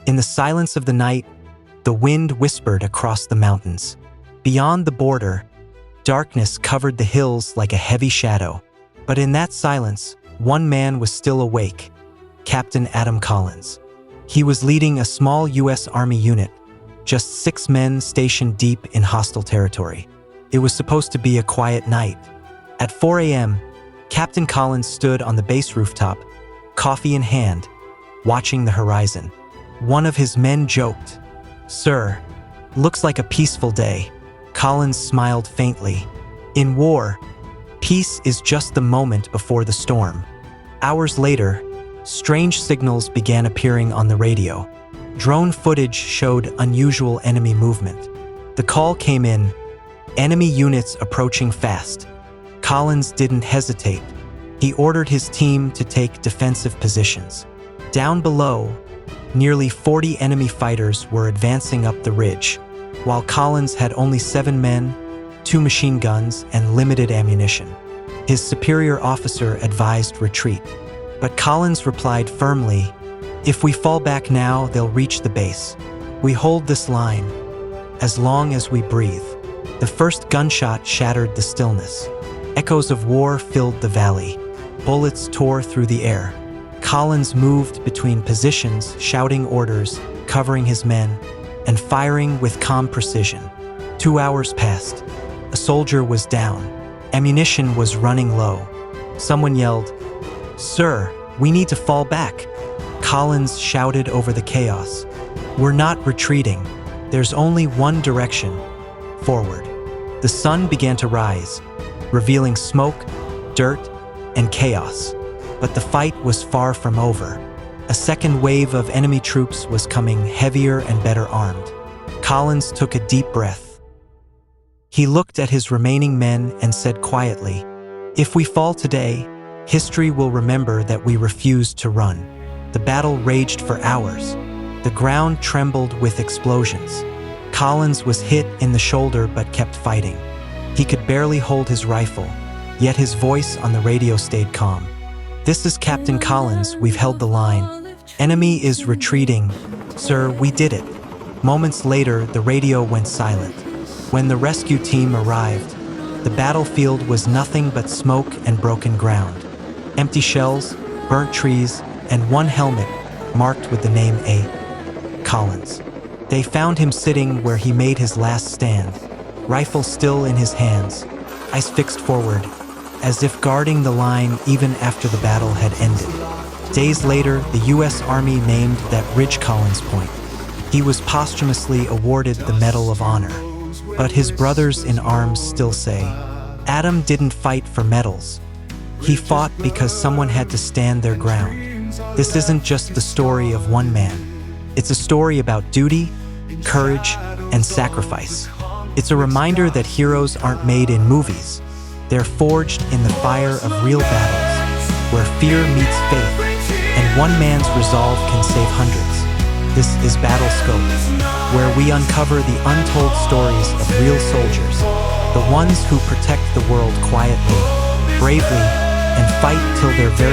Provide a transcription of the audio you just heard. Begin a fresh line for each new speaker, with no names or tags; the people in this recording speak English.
In the silence of the night, the wind whispered across the mountains. Beyond the border, darkness covered the hills like a heavy shadow. But in that silence, one man was still awake, Captain Adam Collins. He was leading a small U.S. Army unit, just 6 men stationed deep in hostile territory. It was supposed to be a quiet night. At 4 a.m., Captain Collins stood on the base rooftop, coffee in hand, watching the horizon. One of his men joked, "Sir, looks like a peaceful day." Collins smiled faintly. In war, peace is just the moment before the storm. Hours later, strange signals began appearing on the radio. Drone footage showed unusual enemy movement. The call came in, enemy units approaching fast. Collins didn't hesitate. He ordered his team to take defensive positions. Down below, nearly 40 enemy fighters were advancing up the ridge, while Collins had only 7 men, 2 machine guns, and limited ammunition. His superior officer advised retreat, but Collins replied firmly, "If we fall back now, they'll reach the base. We hold this line, as long as we breathe." The first gunshot shattered the stillness. Echoes of war filled the valley. Bullets tore through the air. Collins moved between positions, shouting orders, covering his men, and firing with calm precision. 2 hours passed. A soldier was down. Ammunition was running low. Someone yelled, "Sir, we need to fall back." Collins shouted over the chaos, "We're not retreating. There's only one direction, forward." The sun began to rise, revealing smoke, dirt, and chaos. But the fight was far from over. A second wave of enemy troops was coming, heavier and better armed. Collins took a deep breath. He looked at his remaining men and said quietly, "If we fall today, history will remember that we refused to run." The battle raged for hours. The ground trembled with explosions. Collins was hit in the shoulder but kept fighting. He could barely hold his rifle, yet his voice on the radio stayed calm. "This is Captain Collins, we've held the line. Enemy is retreating. Sir, we did it." Moments later, the radio went silent. When the rescue team arrived, the battlefield was nothing but smoke and broken ground. Empty shells, burnt trees, and one helmet marked with the name A. Collins. They found him sitting where he made his last stand, rifle still in his hands, eyes fixed forward, as if guarding the line even after the battle had ended. Days later, the U.S. Army named that ridge Collins Point. He was posthumously awarded the Medal of Honor. But his brothers in arms still say, Adam didn't fight for medals. He fought because someone had to stand their ground. This isn't just the story of one man. It's a story about duty, courage, and sacrifice. It's a reminder that heroes aren't made in movies. They're forged in the fire of real battles, where fear meets faith, and one man's resolve can save hundreds. This is Battle Scope, where we uncover the untold stories of real soldiers, the ones who protect the world quietly, bravely, and fight till their very